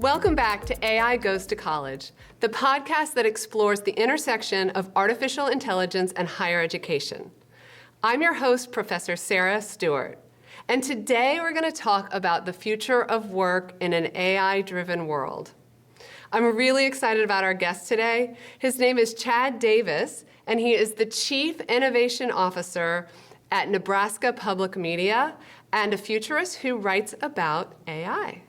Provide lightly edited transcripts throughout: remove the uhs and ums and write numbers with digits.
Welcome back to AI Goes to College, the podcast that explores the intersection of artificial intelligence and higher education. I'm your host, Professor Sarah Stewart, and today we're going to talk about the future of work in an AI-driven world. I'm really excited about our guest today. His name is Chad Davis, and he is the Chief Innovation Officer at Nebraska Public Media and a futurist who writes about AI.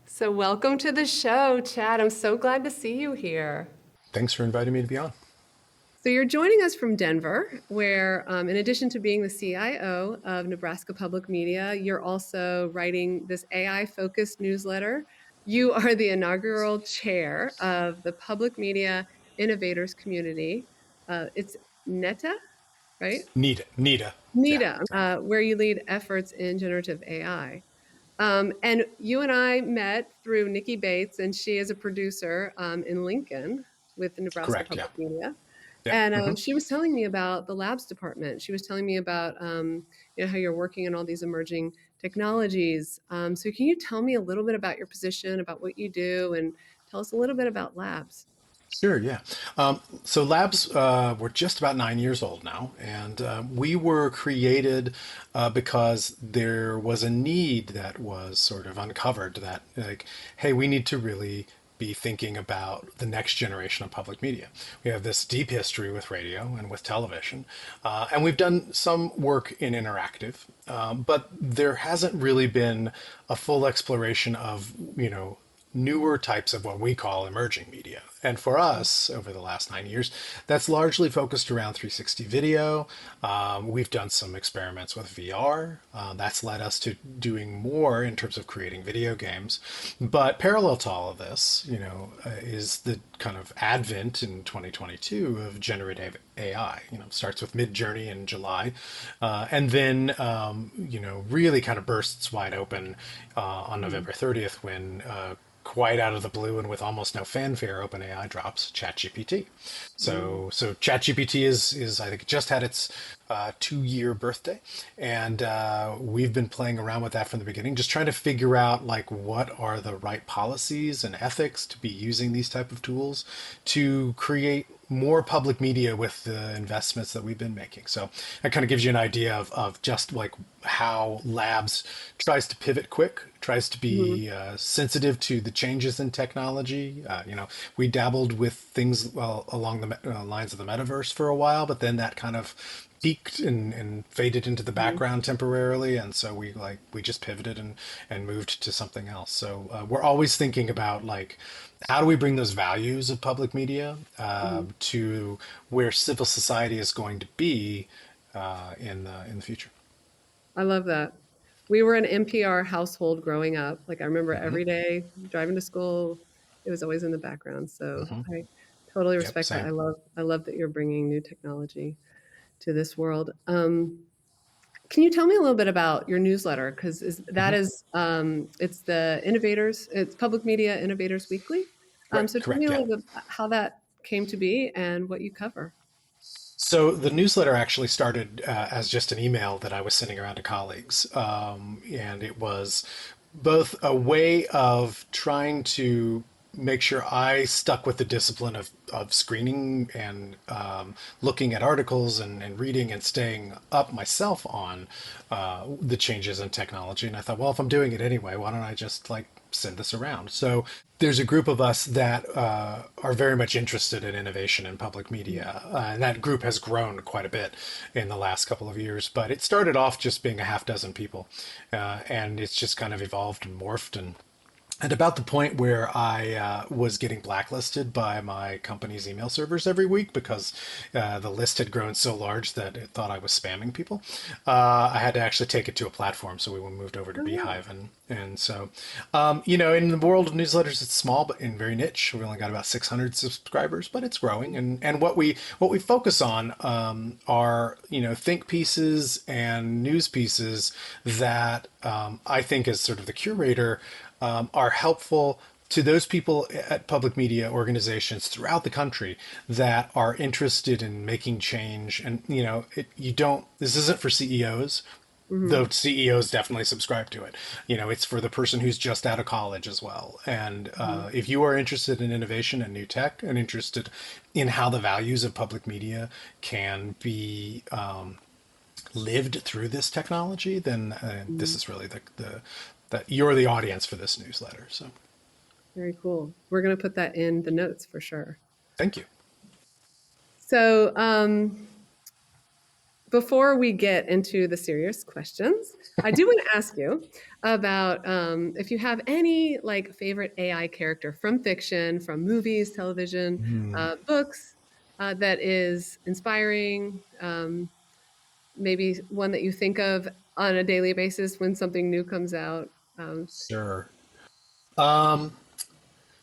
So welcome to the show, Chad. I'm so glad to see you here. Thanks for inviting me to be on. So you're joining us from Denver, where in addition to being the CIO of Nebraska Public Media, you're also writing this AI-focused newsletter. You are the inaugural chair of the Public Media Innovators Community. It's NETA, right? NETA. NETA, where you lead efforts in generative AI. And you and I met through Nikki Bates, and she is a producer in Lincoln with the Nebraska Correct, Public yeah. Media. Yeah. And she was telling me about the labs department. She was telling me about how you're working on all these emerging technologies. So can you tell me a little bit about your position, about what you do, and tell us a little bit about labs? Sure, yeah. So labs were just about 9 years old now, and we were created because there was a need that was sort of uncovered that, like, hey, we need to really be thinking about the next generation of public media. We have this deep history with radio and with television, and we've done some work in interactive, but there hasn't really been a full exploration of, newer types of what we call emerging media. And for us, over the last 9 years, that's largely focused around 360 video. We've done some experiments with VR. That's led us to doing more in terms of creating video games. But parallel to all of this, is the kind of advent in 2022 of generative AI. Starts with Mid-Journey in July, and then, really kind of bursts wide open on November 30th when quite out of the blue and with almost no fanfare, OpenAI drops ChatGPT. So ChatGPT is I think it just had its 2-year birthday, and we've been playing around with that from the beginning, just trying to figure out what are the right policies and ethics to be using these type of tools to create more public media with the investments that we've been making. So that kind of gives you an idea of just how labs tries to pivot quick, tries to be sensitive to the changes in technology. We dabbled with things along the lines of the metaverse for a while, but then that kind of peaked and faded into the background temporarily, and so we just pivoted and moved to something else. So we're always thinking about how do we bring those values of public media to where civil society is going to be in the future. I love that. We were an NPR household growing up. I remember every day driving to school, it was always in the background. So I totally Yep, respect that. same. I love that you're bringing new technology to this world. Can you tell me a little bit about your newsletter? Because it's the Innovators, it's Public Media Innovators Weekly. Right, So tell me correct, a yeah. little bit how that came to be and what you cover. So the newsletter actually started as just an email that I was sending around to colleagues. And it was both a way of trying to make sure I stuck with the discipline of screening and looking at articles and reading and staying up myself on the changes in technology. And I thought, well, if I'm doing it anyway, why don't I just send this around? So there's a group of us that are very much interested in innovation in public media. And that group has grown quite a bit in the last couple of years. But it started off just being a half dozen people. And it's just kind of evolved and morphed. And about the point where I was getting blacklisted by my company's email servers every week because the list had grown so large that it thought I was spamming people, I had to actually take it to a platform. So we moved over to Beehive. And so, in the world of newsletters, it's small, but in very niche. We've only got about 600 subscribers, but it's growing. And what we focus on are, think pieces and news pieces that I think as sort of the curator are helpful to those people at public media organizations throughout the country that are interested in making change. And, this isn't for CEOs. Though CEOs definitely subscribe to it. It's for the person who's just out of college as well. And if you are interested in innovation and new tech and interested in how the values of public media can be lived through this technology, then this is really that you're the audience for this newsletter. So Very cool. We're going to put that in the notes for sure. thank you. So, before we get into the serious questions, I do want to ask you about if you have any like favorite AI character from fiction, from movies, television, books that is inspiring. Maybe one that you think of on a daily basis when something new comes out. Sure. Um,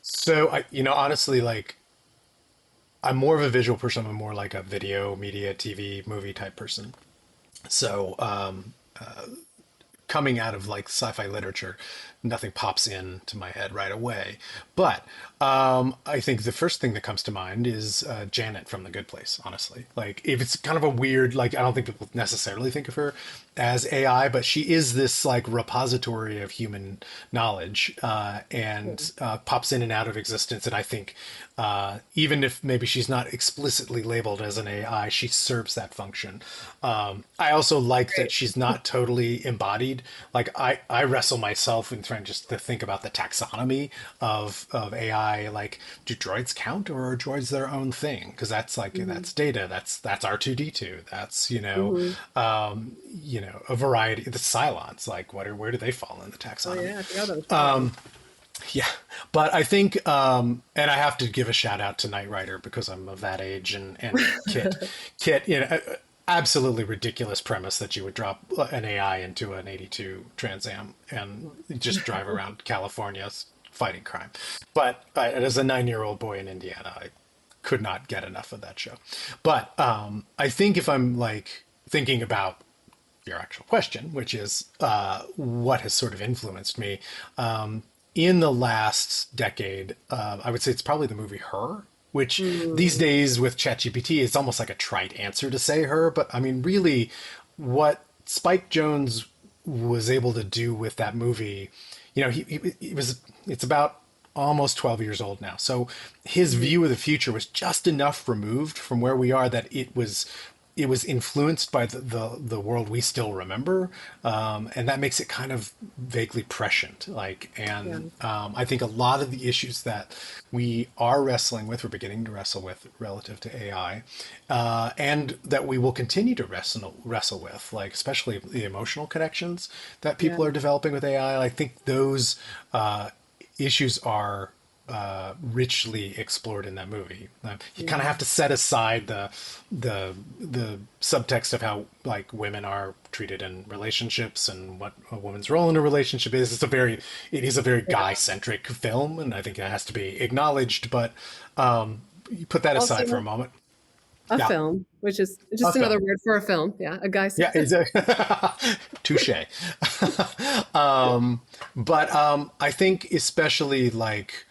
so honestly, like I'm more of a visual person. I'm more like a video, media, TV, movie type person. So coming out of like sci-fi literature, nothing pops into my head right away. But I think the first thing that comes to mind is Janet from The Good Place. Honestly, like if it's kind of a weird, like I don't think people necessarily think of her as AI, but she is this like repository of human knowledge and pops in and out of existence. And I think even if maybe she's not explicitly labeled as an AI, she serves that function. I also like that she's not totally embodied. Like I wrestle myself in trying just to think about the taxonomy of AI. Like, do droids count or are droids their own thing? Because that's like that's data. That's R2D2. That's a variety. The Cylons. Like, where do they fall in the Oh taxonomy? yeah, I forgot about Yeah, but I think, and I have to give a shout out to Knight Rider because I'm of that age, and Kit, absolutely ridiculous premise that you would drop an AI into an '82 Trans Am and just drive around California fighting crime. But as a 9-year-old boy in Indiana, I could not get enough of that show. But I think if I'm like thinking about your actual question, which is what has sort of influenced me. In the last decade, I would say it's probably the movie Her, which these Mm, days with ChatGPT, it's almost like a trite answer to say Her. But I mean, really, what Spike Jonze was able to do with that movie, he was, it's about almost 12 years old now. So his mhm. view of the future was just enough removed from where we are that it was influenced by the world we still remember, and that makes it kind of vaguely prescient. Like, Yeah, and I think a lot of the issues that we are wrestling with, we're beginning to wrestle with relative to AI, and that we will continue to wrestle with, like especially the emotional connections that yeah, people are developing with AI. I think those issues are richly explored in that movie. You kind of yeah. have to set aside the subtext of how like women are treated in relationships and what a woman's role in a relationship is. It is a very guy centric film, and I think it has to be acknowledged. But you put that Also, aside for a moment. a Yeah, film, which is a just another film. word for a film. Yeah, a guy's. Yeah, exactly. Touche. But I think especially like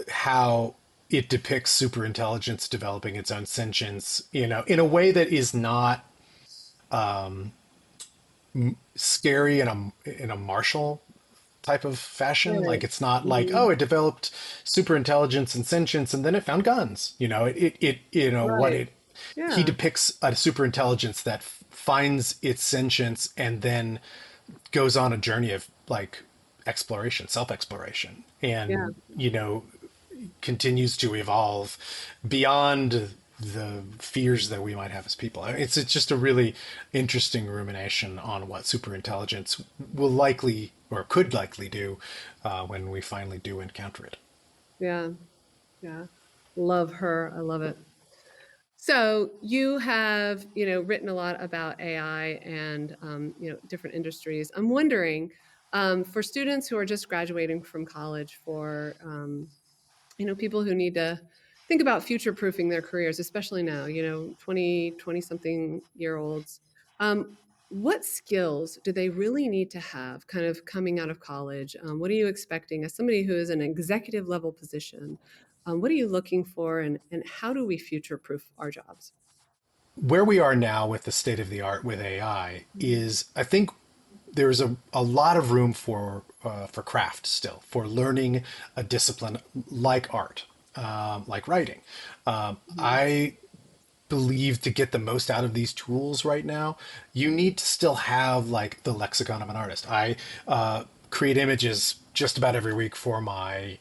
how it depicts superintelligence developing its own sentience, in a way that is not scary in a martial type of fashion. Like Right. it's not like, Mhm. oh, it developed superintelligence and sentience and then it found guns. What Right. it he Yeah. depicts a superintelligence that finds its sentience and then goes on a journey of like exploration, self-exploration, Yeah. and continues to evolve beyond the fears that we might have as people. It's just a really interesting rumination on what superintelligence will likely or could likely do when we finally do encounter it. Yeah. Yeah. Love her. I love it. So you have, written a lot about AI and, different industries. I'm wondering, for students who are just graduating from college, for people who need to think about future proofing their careers, especially now, 20 something year olds. Um, what skills do they really need to have kind of coming out of college? What are you expecting as somebody who is an executive level position? What are you looking for, and how do we future proof our jobs? where we are now with the state of the art with AI is, I think there's a lot of room for craft still, for learning a discipline like art, like writing. I believe to get the most out of these tools right now, you need to still have like the lexicon of an artist. I create images just about every week for my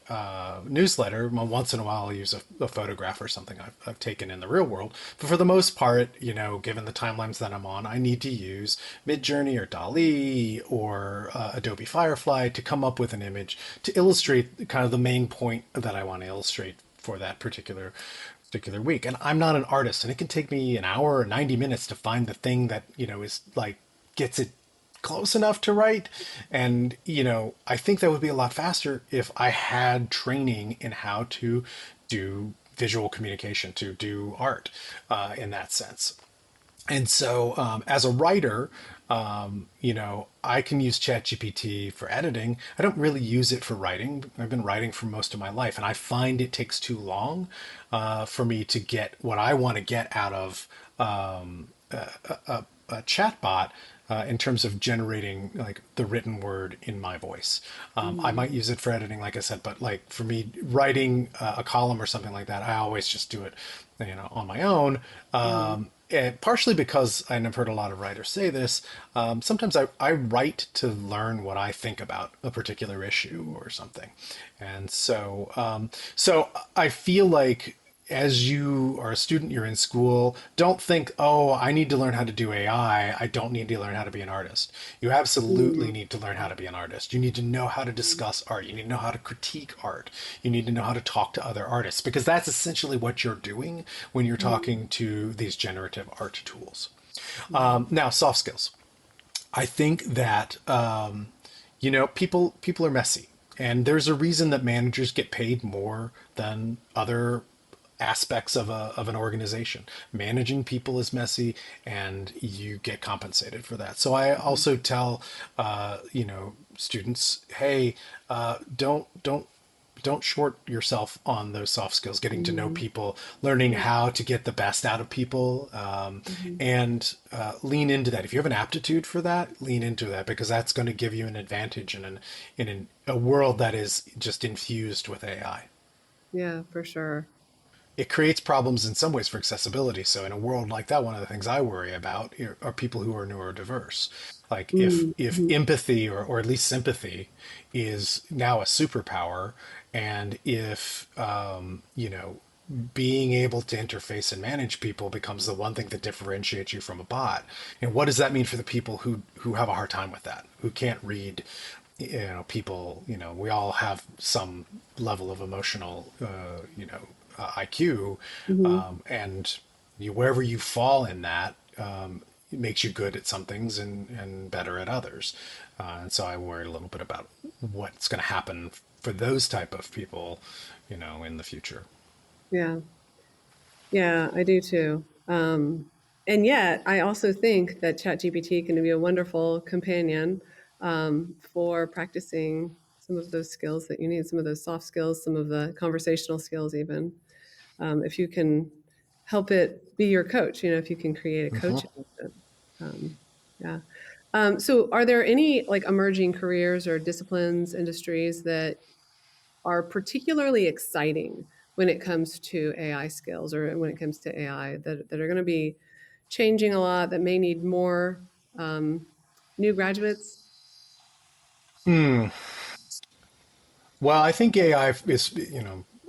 newsletter. Once in a while, I'll use a photograph or something I've taken in the real world. But for the most part, given the timelines that I'm on, I need to use Midjourney or DALL-E or Adobe Firefly to come up with an image to illustrate kind of the main point that I want to illustrate for that particular week. And I'm not an artist, and it can take me an hour or 90 minutes to find the thing that, is like gets it close enough to write. And, I think that would be a lot faster if I had training in how to do visual communication, to do art in that sense. And so, as a writer, I can use ChatGPT for editing. I don't really use it for writing. I've been writing for most of my life, and I find it takes too long for me to get what I want to get out of a chatbot in terms of generating like the written word in my voice. I might use it for editing, like I said, but like for me writing a column or something like that, I always just do it, on my own. And partially because, and I've heard a lot of writers say this, sometimes I write to learn what I think about a particular issue or something. And so I feel like as you are a student, you're in school, don't think, oh, I need to learn how to do AI. I don't need to learn how to be an artist. You absolutely need to learn how to be an artist. You need to know how to discuss art. You need to know how to critique art. You need to know how to talk to other artists, because that's essentially what you're doing when you're talking to these generative art tools. Now, soft skills. I think that, people are messy. And there's a reason that managers get paid more than other aspects of an organization. Managing people is messy, and you get compensated for that. So I also tell students, hey, don't short yourself on those soft skills, getting to know people, learning how to get the best out of people, and lean into that. If you have an aptitude for that, lean into that, because that's going to give you an advantage in a world that is just infused with AI. Yeah, for sure. It creates problems in some ways for accessibility. So in a world like that, one of the things I worry about are people who are neurodiverse. Like if Mm-hmm. empathy or at least sympathy is now a superpower, and if being able to interface and manage people becomes the one thing that differentiates you from a bot, and what does that mean for the people who have a hard time with that, who can't read, people, we all have some level of emotional, IQ, Hmm. and wherever you fall in that, it makes you good at some things and better at others. And so I worry a little bit about what's going to happen for those type of people, in the future. Yeah. Yeah, I do too. And yet, I also think that ChatGPT can be a wonderful companion for practicing some of those skills that you need, some of those soft skills, some of the conversational skills, even. If you can help it be your coach, if you can create a coach Mhm. out of it. Um, yeah. So, are there any like emerging careers or disciplines, industries that are particularly exciting when it comes to AI skills or when it comes to AI that are going to be changing a lot, that may need more um, new graduates? Hmm. Well, I think AI is,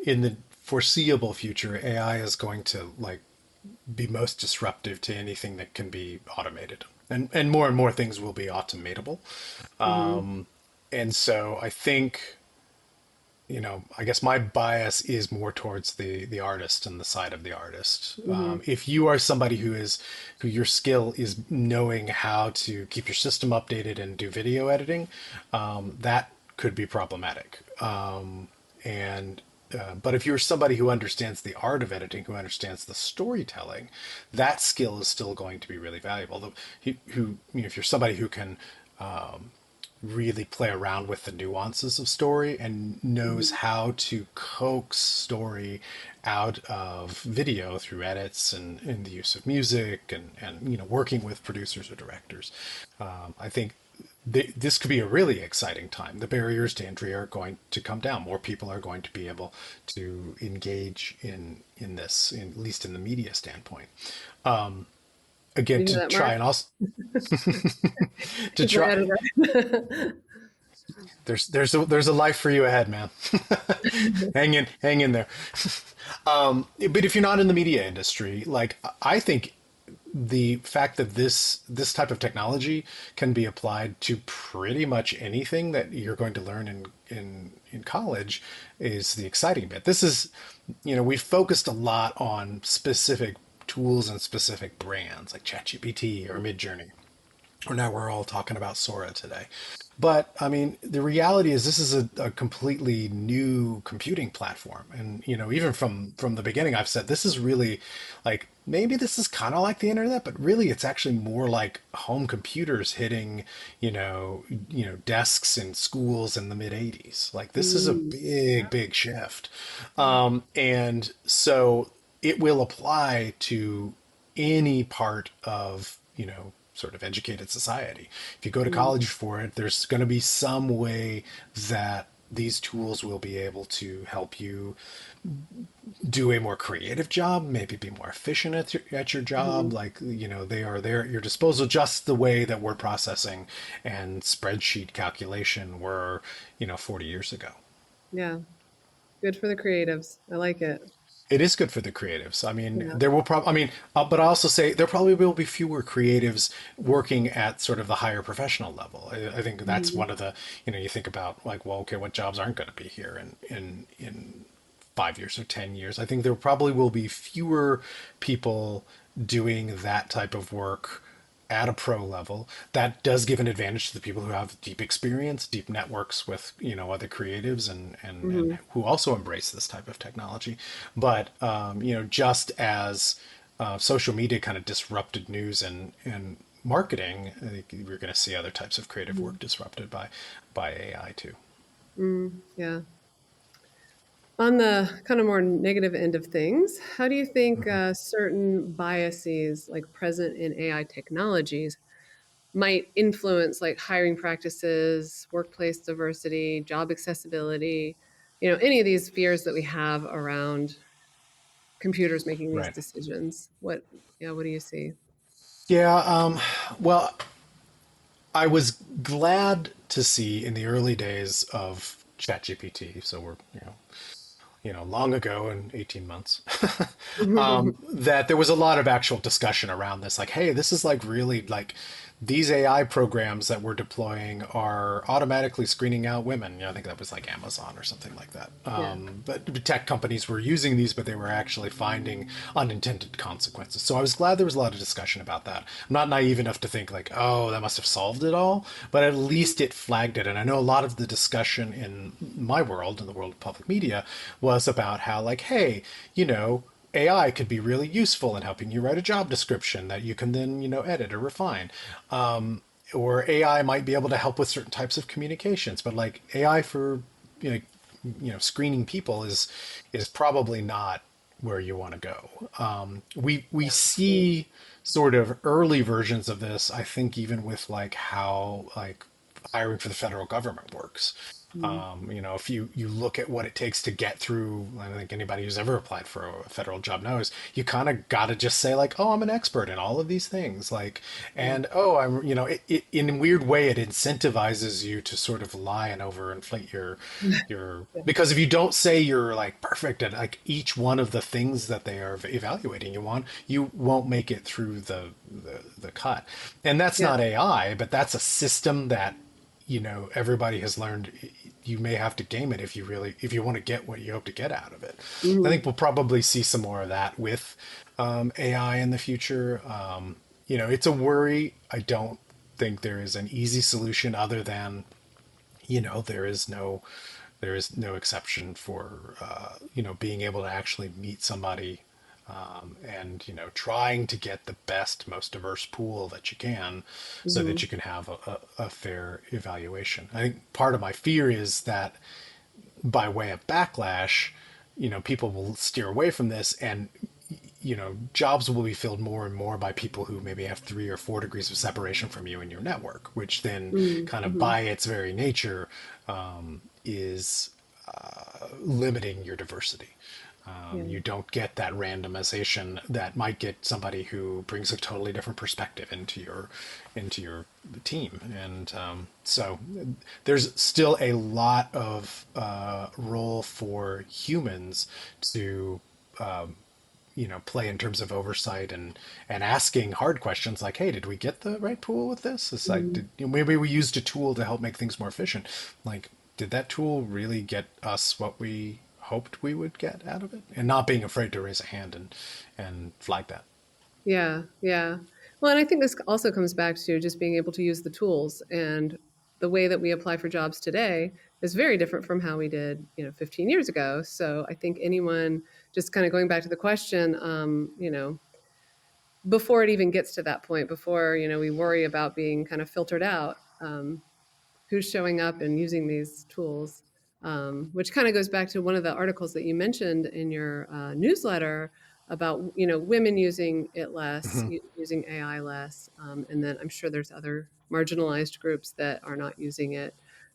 in the foreseeable future, AI is going to like be most disruptive to anything that can be automated. And more things will be automatable. Hmm. And so I think, I guess my bias is more towards the artist and the side of the artist. Hmm. If you are somebody who your skill is knowing how to keep your system updated and do video editing, that could be problematic. And but if you're somebody who understands the art of editing, who understands the storytelling, that skill is still going to be really valuable. If you're somebody who can really play around with the nuances of story and knows Mhm. how to coax story out of video through edits and the use of music and working with producers or directors. I think this could be a really exciting time. The barriers to entry are going to come down. More people are going to be able to engage in this, at least in the media standpoint. Again, You hear to that, try Mark? and also to He's our try editor. there's a life for you ahead, man. Hang in there. But if you're not in the media industry, like I think the fact that this type of technology can be applied to pretty much anything that you're going to learn in college is the exciting bit. This is, we've focused a lot on specific tools and specific brands like ChatGPT or Midjourney, or now we're all talking about Sora today. But I mean, the reality is this is a completely new computing platform. And, even from the beginning, I've said this is really like maybe this is kind of like the internet, but really it's actually more like home computers hitting, desks in schools in the mid 80s. Like this is a Mm, big, big shift. And so it will apply to any part of, sort of educated society. If you go to mm, college for it, there's going to be some way that these tools will be able to help you do a more creative job, maybe be more efficient at your job. mhm. Like, they are there at your disposal, just the way that word processing and spreadsheet calculation were, 40 years ago. Yeah, good for the creatives. I like it. It is good for the creatives. I mean, Yeah. there will probably, I mean, but I also say there probably will be fewer creatives working at sort of the higher professional level. I think that's Mhm. one of the, you think about like, well, okay, what jobs aren't going to be here in 5 years or 10 years? I think there probably will be fewer people doing that type of work at a pro level. That does give an advantage to the people who have deep experience, deep networks with other creatives and Mhm. who also embrace this type of technology. But just as social media kind of disrupted news and marketing, I think we're going to see other types of creative Mhm. work disrupted by AI too. Mm, yeah. On the kind of more negative end of things, how do you think certain biases, like present in AI technologies, might influence like hiring practices, workplace diversity, job accessibility, any of these fears that we have around computers making these Right. decisions? What do you see? Yeah. Well, I was glad to see in the early days of ChatGPT. So we're long ago in 18 months, that there was a lot of actual discussion around this. Like, hey, this is like really like these AI programs that we're deploying are automatically screening out women. I think that was like Amazon or something like that. Yeah. But tech companies were using these, but they were actually finding unintended consequences. So I was glad there was a lot of discussion about that. I'm not naive enough to think like, oh, that must have solved it all, but at least it flagged it. And I know a lot of the discussion in my world, in the world of public media, was about how like, hey, AI could be really useful in helping you write a job description that you can then, edit or refine. Or AI might be able to help with certain types of communications, but like AI for, you know, screening people is probably not where you want to go. We see sort of early versions of this, I think, even with like how like hiring for the federal government works. Mhm. If you look at what it takes to get through, I think anybody who's ever applied for a federal job knows, you kind of got to just say like, oh, I'm an expert in all of these things, like, Yeah. and oh, I'm, it in a weird way, it incentivizes you to sort of lie and overinflate your Yeah. because if you don't say you're like perfect at like each one of the things that they are evaluating you won't make it through the cut. And that's Yeah. not AI, but that's a system that everybody has learned you may have to game it if you want to get what you hope to get out of it. I think Mhm. we'll probably see some more of that with AI in the future. It's a worry. I don't think there is an easy solution other than there is no exception for being able to actually meet somebody and trying to get the best, most diverse pool that you can, so that Hmm. you can have a fair evaluation. I think part of my fear is that by way of backlash, people will steer away from this, and jobs will be filled more and more by people who maybe have 3 or 4 degrees of separation from you in your network, which then kind of Hmm. by its very nature is limiting your diversity. Yeah. You don't get that randomization that might get somebody who brings a totally different perspective into your team, and so there's still a lot of role for humans to play in terms of oversight and asking hard questions like, hey, did we get the right pool with this? It's like, Hmm. maybe we used a tool to help make things more efficient. Like, did that tool really get us what we hoped we would get out of it? And not being afraid to raise a hand and flag that. Yeah, yeah. Well, and I think this also comes back to just being able to use the tools, and the way that we apply for jobs today is very different from how we did, 15 years ago. So I think anyone, just kind of going back to the question, before it even gets to that point, before, we worry about being kind of filtered out, who's showing up and using these tools, which kind of goes back to one of the articles that you mentioned in your newsletter about women using it less, Mhm. using AI less, and then I'm sure there's other marginalized groups that are not using it,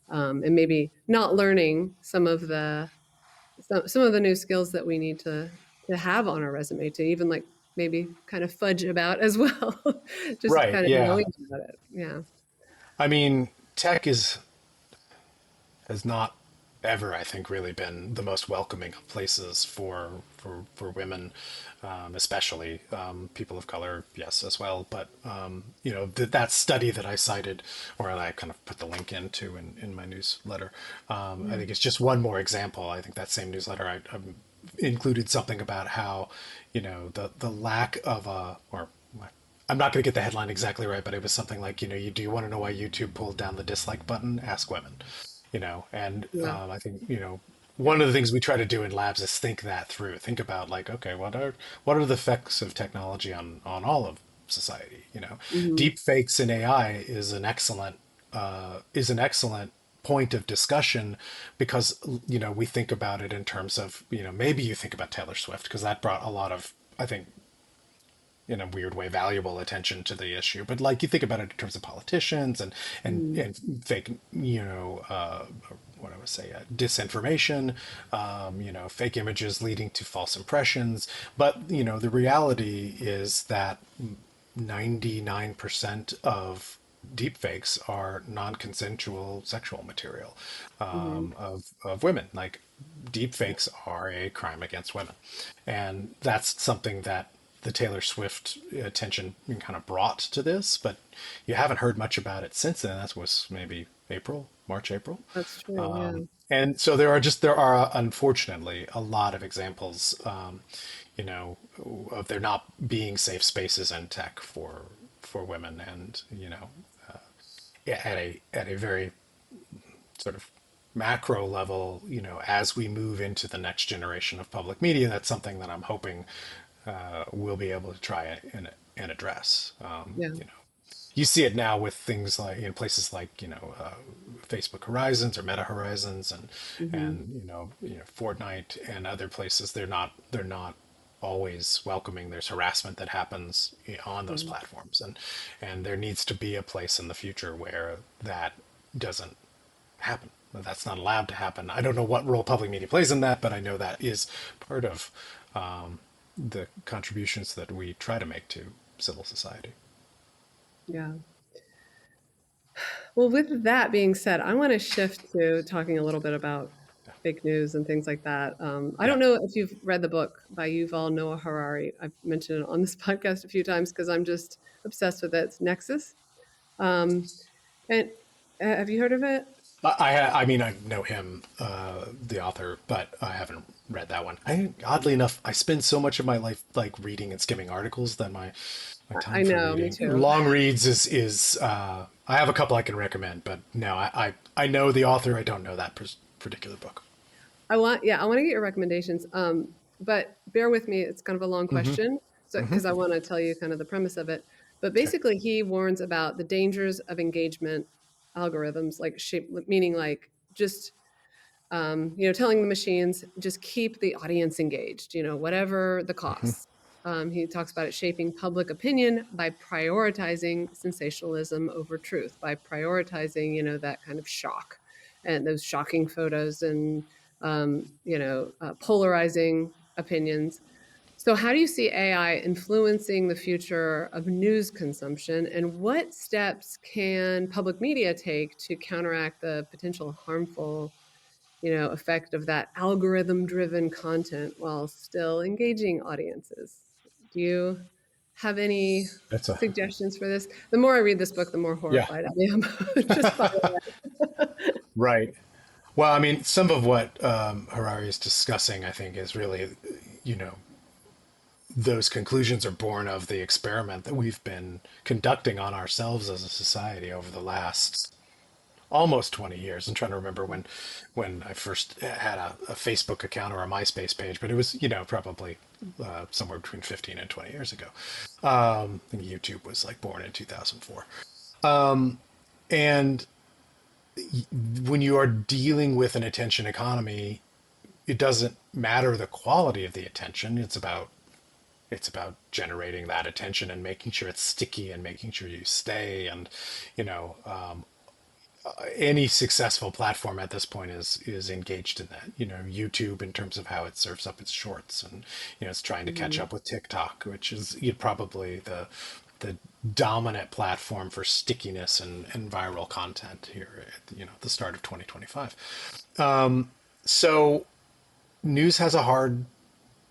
and maybe not learning some of the new skills that we need to have on our resume to even like maybe kind of fudge about as well, just Right. kind of Yeah. knowing about it. Yeah. I mean, tech has not ever, I think, really been the most welcoming of places for women, especially people of color, yes, as well. But that study that I cited, or I kind of put the link into in my newsletter, I think it's just one more example. I think that same newsletter I included something about how the lack of a or I'm not going to get the headline exactly right, but it was something like, you do you want to know why YouTube pulled down the dislike button? Ask women, and Yeah. I think, one of the things we try to do in labs is think that through. Think about like, okay, what are the effects of technology on all of society? Hmm. Deep fakes in AI is an excellent point of discussion because we think about it in terms of maybe you think about Taylor Swift because that brought a lot of, I think, in a weird way, valuable attention to the issue. But like you think about it in terms of politicians and fake, what I would say, disinformation, fake images leading to false impressions. But the reality is that 99% of deepfakes are non-consensual sexual material Hmm. of women. Like deepfakes are a crime against women, and that's something that the Taylor Swift attention kind of brought to this. But you haven't heard much about it since then. That was maybe March, April. That's true. Yeah. And so there are unfortunately a lot of examples, of there not being safe spaces in tech for women, and yeah, at a very sort of macro level, as we move into the next generation of public media, that's something that I'm hoping we'll be able to try and address. Yeah. You see it now with things like in places like Facebook Horizons or Meta Horizons Hmm. and Fortnite and other places. They're not always welcoming. There's harassment that happens on those Yeah. platforms, and there needs to be a place in the future where that doesn't happen. That's not allowed to happen. I don't know what role public media plays in that, but I know that is part of the contributions that we try to make to civil society. Yeah. Well, with that being said, I want to shift to talking a little bit about fake news and things like that. I Yeah. don't know if you've read the book by Yuval Noah Harari. I've mentioned it on this podcast a few times because I'm just obsessed with it. It's Nexus. And have you heard of it? I mean, I know him, the author, but I haven't read that one. Oddly enough, I spend so much of my life like reading and skimming articles that my I time for know, me reading too. long reads is I have a couple I can recommend, but no, I know the author. I don't know that particular book. I want to get your recommendations. but bear with me, it's kind of a long Hmm. question. So, Hmm. because I want to tell you kind of the premise of it. But Okay. basically, he warns about the dangers of engagement algorithms, like shape, meaning like just telling the machines just keep the audience engaged, whatever the Hmm. costs. He talks about it shaping public opinion by prioritizing sensationalism over truth, by prioritizing, that kind of shock and those shocking photos and, polarizing opinions. So, how do you see AI influencing the future of news consumption, and what steps can public media take to counteract the potential harmful effect of that algorithm driven content while still engaging audiences? Do you have any That's a suggestions for this? The more I read this book, the more Yeah. horrified I am. Just by the way. Right. Well, I mean, some of what Harari is discussing, I think, is really, you know, those conclusions are born of the experiment that we've been conducting on ourselves as a society over the last almost 20 years. I'm trying to remember when I first had a Facebook account or a MySpace page, but it was, probably somewhere between 15 and 20 years ago. I think YouTube was like born in 2004. And when you are dealing with an attention economy, it doesn't matter the quality of the attention. It's about generating that attention and making sure it's sticky and making sure you stay. And you know, any successful platform at this point is engaged in that. YouTube in terms of how it serves up its shorts, and it's trying to catch Mhm. up with TikTok, which is probably the dominant platform for stickiness and viral content here at the start of 2025. So news has a hard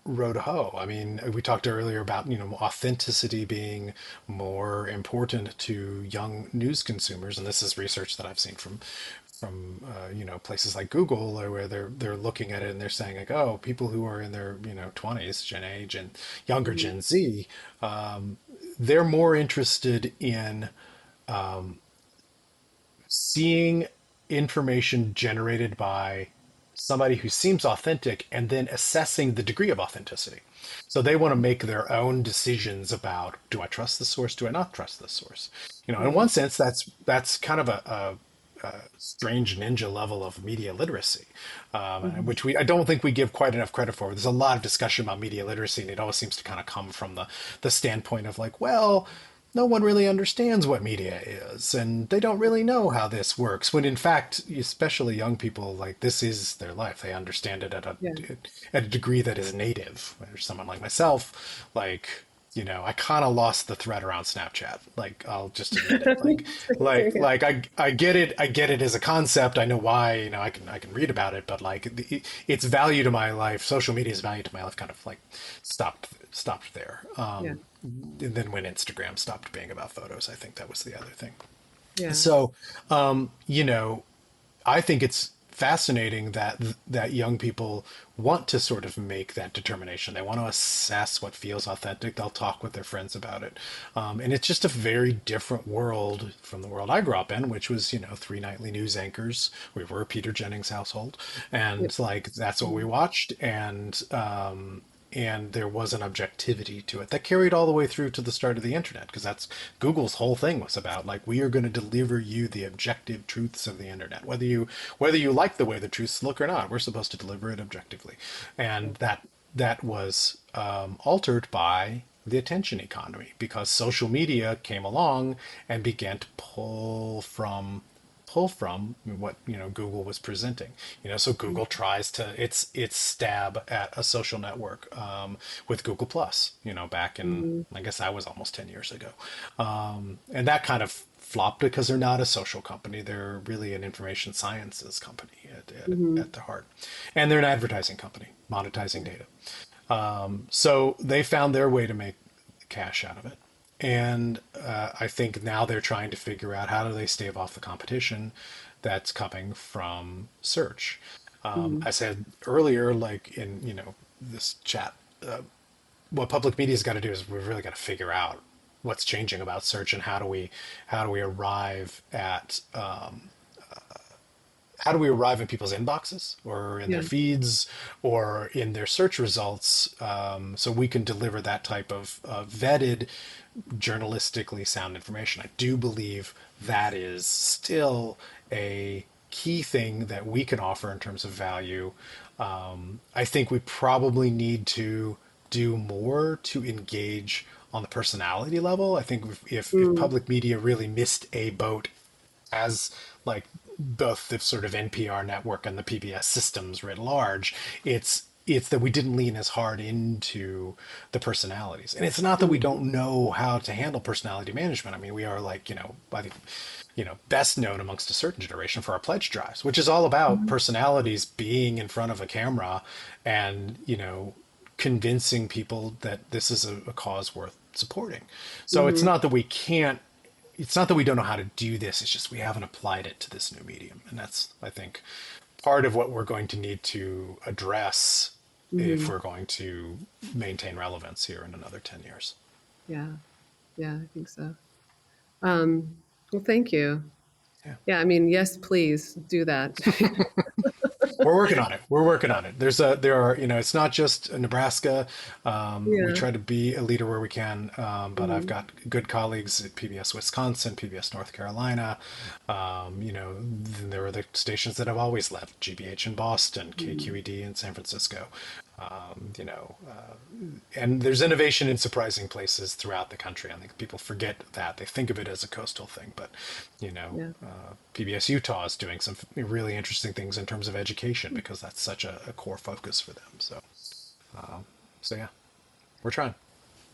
row to hoe. I mean, we talked earlier about authenticity being more important to young news consumers, and this is research that I've seen from places like Google, where they're looking at it and they're saying like, oh, people who are in their 20s, Gen Age and younger, Mhm. Gen Z, they're more interested in seeing information generated by somebody who seems authentic and then assessing the degree of authenticity. So they want to make their own decisions about, do I trust this source? Do I not trust this source? In Yeah. one sense, that's kind of a strange ninja level of media literacy, Mhm. which I don't think we give quite enough credit for. There's a lot of discussion about media literacy, and it always seems to kind of come from the standpoint of like, well, no one really understands what media is, and they don't really know how this works. When in fact, especially young people, like this is their life. They understand it Yeah. at a degree that is native. There's someone like myself, like I kind of lost the thread around Snapchat. Like I'll just admit it. Like like Yeah. like I get it. I get it as a concept. I know why. I can read about it, but like its value to my life, social media's value to my life, kind of like stopped there. Yeah. And then when Instagram stopped being about photos, I think that was the other thing. Yeah. So, I think it's fascinating that young people want to sort of make that determination. They want to assess what feels authentic. They'll talk with their friends about it, and it's just a very different world from the world I grew up in, which was three nightly news anchors. We were a Peter Jennings household, Yep. and like that's what we Mhm. watched, and there was an objectivity to it that carried all the way through to the start of the internet, because that's Google's whole thing was about, like, we are going to deliver you the objective truths of the internet, whether you like the way the truths look or not. We're supposed to deliver it objectively, and that was altered by the attention economy, because social media came along and began to pull from what Google was presenting. So Google tries to its stab at a social network, with Google Plus. Back in, Mhm. I guess that was almost 10 years ago, and that kind of flopped because they're not a social company. They're really an information sciences company at Mhm. the heart, and they're an advertising company monetizing data. So they found their way to make cash out of it. And I think now they're trying to figure out how do they stave off the competition that's coming from search. I Mhm. said earlier, like in this chat, what public media's got to do is we've really got to figure out what's changing about search, and how do we arrive at how do we arrive in people's inboxes or in their Yeah. feeds or in their search results, so we can deliver that type of vetted, journalistically sound information. I do believe that is still a key thing that we can offer in terms of value. I think we probably need to do more to engage on the personality level. I think if Mm, public media really missed a boat as like both the sort of NPR network and the PBS systems writ large, it's that we didn't lean as hard into the personalities. And it's not that we mm, don't know how to handle personality management. I mean, we are like, I think, best known amongst a certain generation for our pledge drives, which is all about mhm, personalities being in front of a camera and, convincing people that this is a cause worth supporting. So mhm. it's not that we don't know how to do this. It's just we haven't applied it to this new medium. And that's, I think, part of what we're going to need to address if Mhm. we're going to maintain relevance here in another 10 years. Yeah. Yeah, I think so. Um, well, thank you. Yeah. Yeah, I mean, yes, please do that. We're working on it. We're working on it. There are, it's not just Nebraska. We Yeah. try to be a leader where we can, but I've Mhm. got good colleagues at PBS Wisconsin, PBS North Carolina. Then there are the stations that have always left, GBH in Boston, Mhm. KQED in San Francisco. And there's innovation in surprising places throughout the country. I think people forget that. They think of it as a coastal thing, but Yeah. PBS Utah is doing some really interesting things in terms of education because that's such a core focus for them. So yeah, we're trying.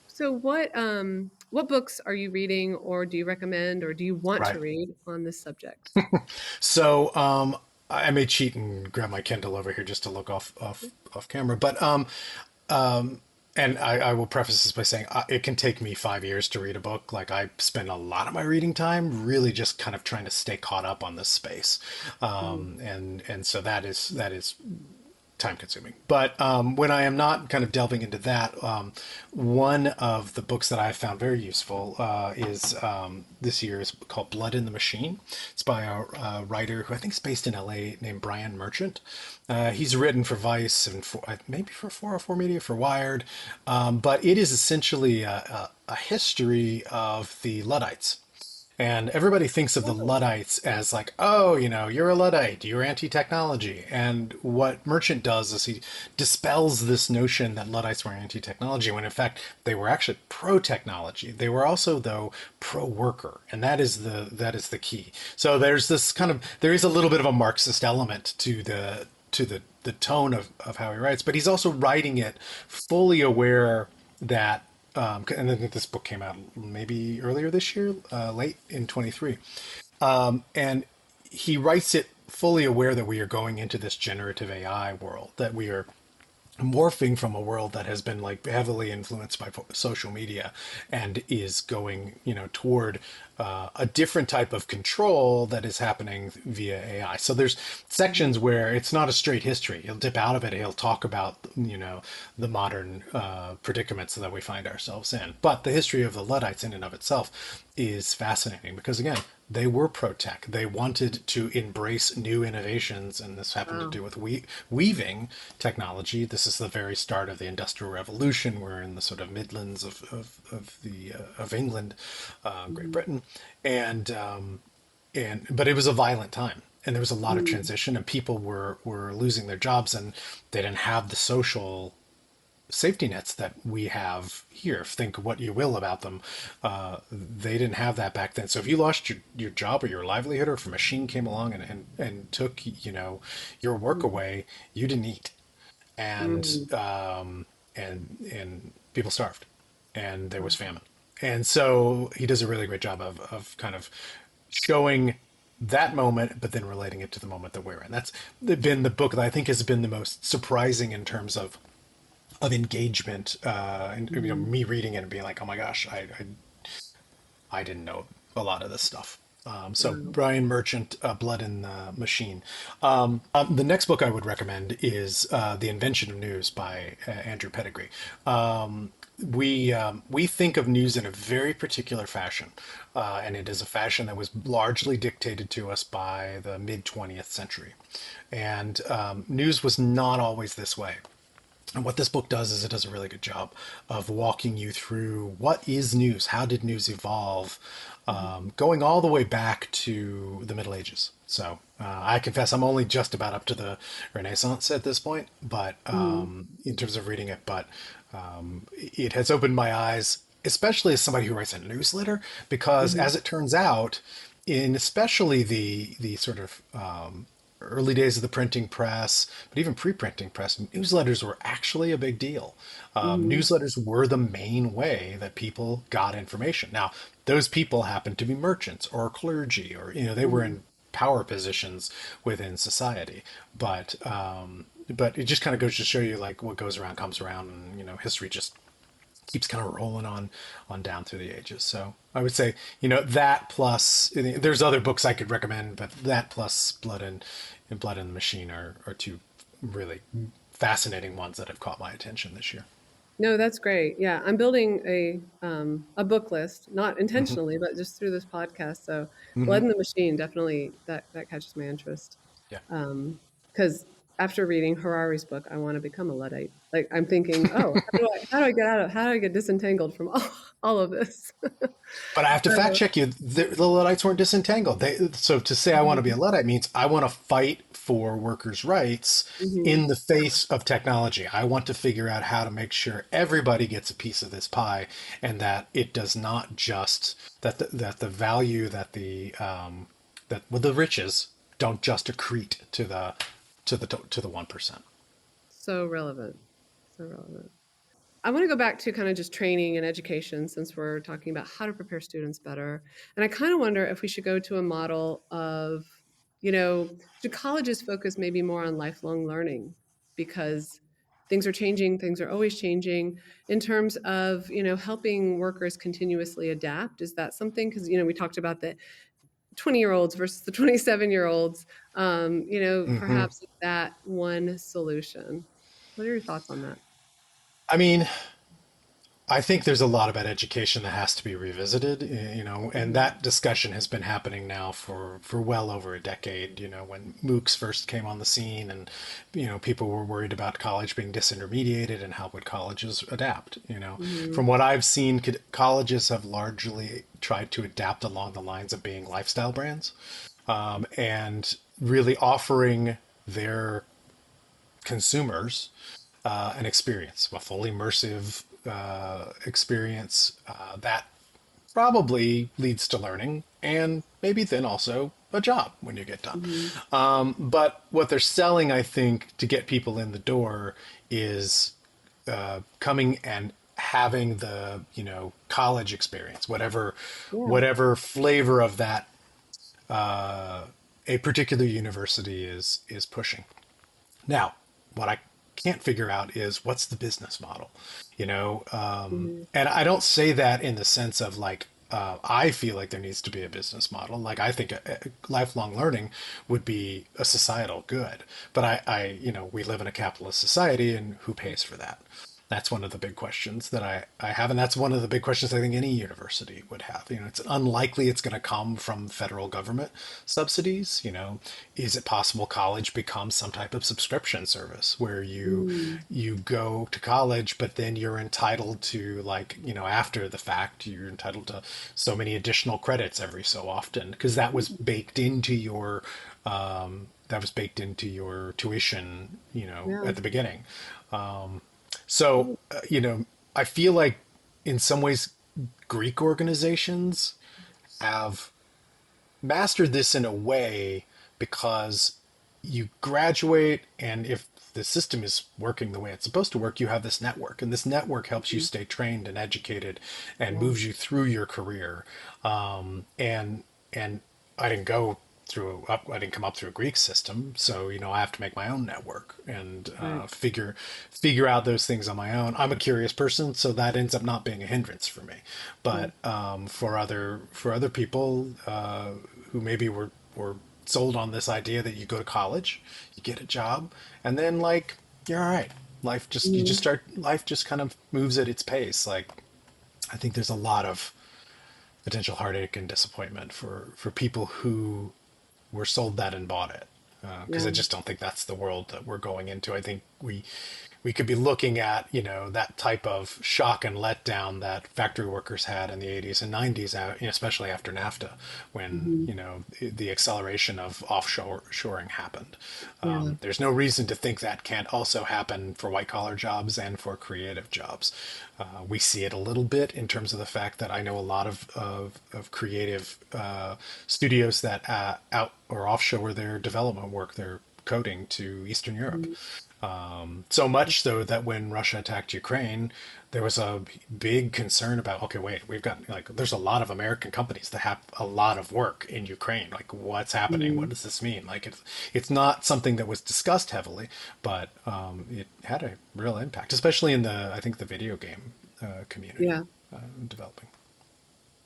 So what books are you reading or do you recommend or do you want Right. to read on this subject? So I may cheat and grab my Kindle over here just to look off camera, but and I will preface this by saying it can take me 5 years to read a book. Like I spend a lot of my reading time really just kind of trying to stay caught up on this space, Mm, and so that is time consuming. But when I am not kind of delving into that, one of the books that I found very useful is this year is called Blood in the Machine. It's by a writer who I think is based in LA named Brian Merchant. He's written for Vice and maybe for 404 Media, for Wired. But it is essentially a history of the Luddites. And everybody thinks of the oh, Luddites as like, oh, you're a Luddite, you're anti-technology. And what Merchant does is he dispels this notion that Luddites were anti-technology when in fact they were actually pro-technology. They were also, though, pro-worker, and that is the key. So there is a little bit of a Marxist element to the tone of how he writes, but he's also writing it fully aware that and then this book came out maybe earlier this year, late in 23. And he writes it fully aware that we are going into this generative AI world, that we are morphing from a world that has been like heavily influenced by social media and is going toward a different type of control that is happening via AI. So there's sections where it's not a straight history. He'll dip out of it. He'll talk about the modern predicaments that we find ourselves in. But the history of the Luddites in and of itself is fascinating because again, they were pro-tech. They wanted to embrace new innovations, and this happened to wow. do with weaving technology. This is the very start of the Industrial Revolution. We're in the sort of Midlands of England, Great Mhm. Britain, and but it was a violent time, and there was a lot of Mm, transition, and people were losing their jobs, and they didn't have the social safety nets that we have here. Think what you will about them. They didn't have that back then. So if you lost your job or your livelihood, or if a machine came along and took, your work mm, away, you didn't eat. And, mm, and people starved and there was famine. And so he does a really great job of kind of showing that moment, but then relating it to the moment that we're in. That's been the book that I think has been the most surprising in terms of engagement, and mhm. me reading it and being like, oh my gosh, I didn't know a lot of this stuff. So Wow. Brian Merchant, Blood in the Machine. The next book I would recommend is The Invention of News by Andrew Pettigrew. we think of news in a very particular fashion, and it is a fashion that was largely dictated to us by the mid 20th century, and news was not always this way. And what this book does is it does a really good job of walking you through what is news, how did news evolve, going all the way back to the Middle Ages. So I confess I'm only just about up to the Renaissance at this point, but Mhm. in terms of reading it, but it has opened my eyes, especially as somebody who writes a newsletter, because Mhm. as it turns out, in especially the sort of early days of the printing press, but even pre-printing press, newsletters were actually a big deal. Mhm. Newsletters were the main way that people got information. Now, those people happened to be merchants or clergy, or they were Mhm. in power positions within society. But it just kind of goes to show you like what goes around comes around, and history just keeps kind of rolling on down through the ages. So I would say, that plus there's other books I could recommend, but that plus Blood and the Machine are two really fascinating ones that have caught my attention this year. No, that's great. Yeah, I'm building a book list, not Hmm. intentionally, but just through this podcast. So, Hmm. Blood in the Machine definitely that catches my interest. Yeah. Because after reading Harari's book, I want to become a Luddite. Like I'm thinking, oh, how do I get disentangled from all of this? But I have to fact check you. The Luddites weren't disentangled. So to say I want to be a Luddite means I want to fight for workers' rights Mhm. in the face of technology. I want to figure out how to make sure everybody gets a piece of this pie, and that it does not just that the value that well, the riches don't just accrete to the 1%. So relevant. So relevant. I want to go back to kind of just training and education since we're talking about how to prepare students better. And I kind of wonder if we should go to a model of, should colleges focus maybe more on lifelong learning because things are changing, things are always changing in terms of, helping workers continuously adapt. Is that something? Because, we talked about the 20-year-olds versus the 27-year-olds. Hmm. Perhaps that one solution. What are your thoughts on that? I mean, I think there's a lot about education that has to be revisited, and Mhm. that discussion has been happening now for well over a decade. When MOOCs first came on the scene, and people were worried about college being disintermediated and how would colleges adapt. From Mhm. what I've seen, colleges have largely tried to adapt along the lines of being lifestyle brands, and really offering their consumers an experience, a full immersive experience that probably leads to learning and maybe then also a job when you get done. Mhm. But what they're selling, I think, to get people in the door is coming and having the college experience, Yeah. whatever flavor of that a particular university is pushing. Now, what I can't figure out is what's the business model, Mhm. and I don't say that in the sense of like I feel like there needs to be a business model. Like I think lifelong learning would be a societal good, but we live in a capitalist society, and who pays for that? That's one of the big questions that I have, and that's one of the big questions I think any university would have. It's unlikely it's going to come from federal government subsidies. Is it possible college becomes some type of subscription service where you Mm. you go to college, but then you're entitled to like, after the fact, you're entitled to so many additional credits every so often because that was baked into your tuition, Yeah. at the beginning. So, I feel like in some ways, Greek organizations have mastered this in a way because you graduate, and if the system is working the way it's supposed to work, you have this network, and this network helps you Mhm. stay trained and educated and Yeah. moves you through your career. And I didn't go I didn't come up through a Greek system, so I have to make my own network and Right. figure out those things on my own. I'm a curious person, so that ends up not being a hindrance for me. Mm. But for other people who maybe were sold on this idea that you go to college, you get a job, and then like you're all right. life just kind of moves at its pace. Like, I think there's a lot of potential heartache and disappointment for people who were sold that and bought it. Because I Yeah. just don't think that's the world that we're going into. I think we could be looking at, that type of shock and letdown that factory workers had in the 80s and 90s, especially after NAFTA, when, Hmm. the acceleration of offshoring happened. Yeah. There's no reason to think that can't also happen for white collar jobs and for creative jobs. We see it a little bit in terms of the fact that I know a lot of creative studios that out or offshore their development work, their coding to Eastern Europe. Mhm. So much so that when Russia attacked Ukraine, there was a big concern about, okay, wait, we've got there's a lot of American companies that have a lot of work in Ukraine. Like, what's happening? What Mhm. does this mean? Like, it's not something that was discussed heavily, but it had a real impact, especially in I think the video game community Yeah. developing.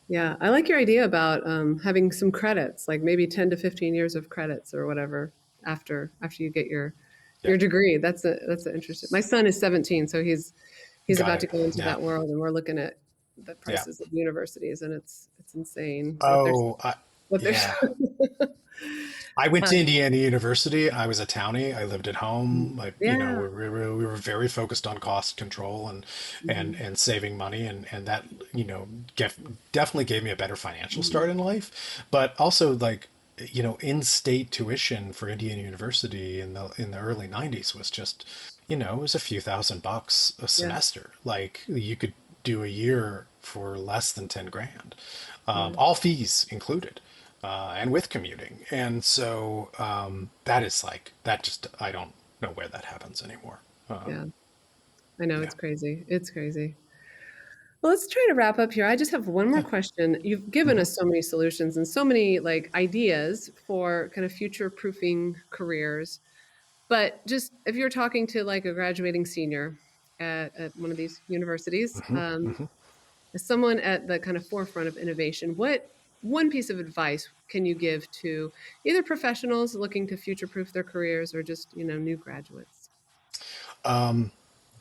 Yeah. I like your idea about having some credits, like maybe 10 to 15 years of credits or whatever after you get Yeah, your degree. That's interesting. My son is 17, so he's got about to it. go into Yeah, that world, and we're looking at the yeah. prices of universities, and it's insane Oh, what they're yeah. I went to Indiana University. I was a townie. I lived at home. Like, yeah. we were very focused on cost control Mhm. and saving money. And that, definitely gave me a better financial Mhm. start in life. But also, like, in-state tuition for Indiana University in the early 90s was just, it was a few $1,000 a Yeah. semester. Like, you could do a year for less than 10 grand, Yeah. all fees included, and with commuting. And so that is like, that just, I don't know where that happens anymore. Yeah. I know Yeah. it's crazy. It's crazy. Well, let's try to wrap up here. I just have one more Yeah. question. You've given Hmm. us so many solutions and so many like ideas for kind of future proofing careers. But just if you're talking to like a graduating senior at one of these universities, Hmm. Hmm. as someone at the kind of forefront of innovation, what one piece of advice can you give to either professionals looking to future proof their careers or just, new graduates?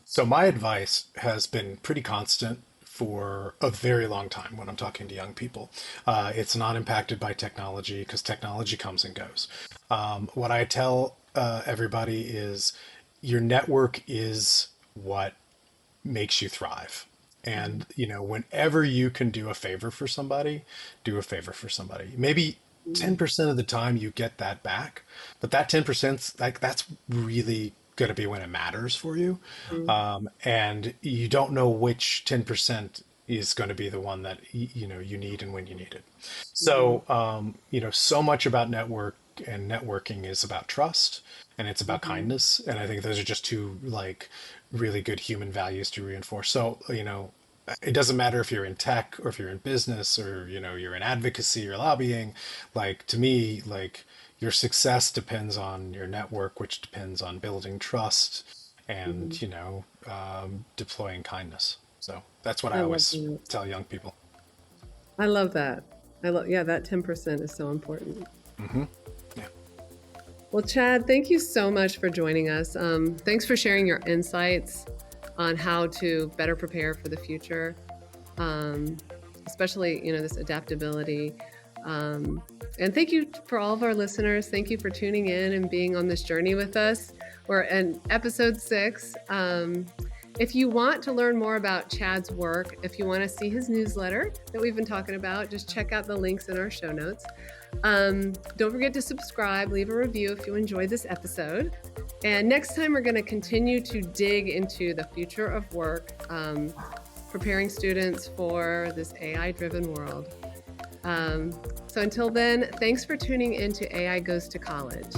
So my advice has been pretty constant for a very long time when I'm talking to young people. It's not impacted by technology because technology comes and goes. What I tell everybody is your network is what makes you thrive. Mhm. And, whenever you can do a favor for somebody, do a favor for somebody. Maybe Mhm. 10% of the time you get that back, but that 10%, like, that's really going to be when it matters for you. Mhm. And you don't know which 10% is going to be the one that, you need and when you need it. Mhm. So, so much about networking is about trust and it's about Mhm. kindness. And I think those are just two, like, really good human values to reinforce. So, it doesn't matter if you're in tech or if you're in business or, you're in advocacy or lobbying. Like, to me, like, your success depends on your network, which depends on building trust and, Mhm. deploying kindness. So that's what I I love always that. tell young people. I love that. Yeah, that 10% is so important. Hmm. Yeah. Well, Chad, thank you so much for joining us. Thanks for sharing your insights on how to better prepare for the future, um, especially this adaptability. Um, and thank you for all of our listeners. Thank you for tuning in and being on this journey with us. We're in episode 6. If you want to learn more about Chad's work, if you want to see his newsletter that we've been talking about, just check out the links in our show notes. Don't forget to subscribe, leave a review if you enjoyed this episode. And next time, we're going to continue to dig into the future of work, preparing students for this AI driven world. So until then, thanks for tuning in to AI Goes to College.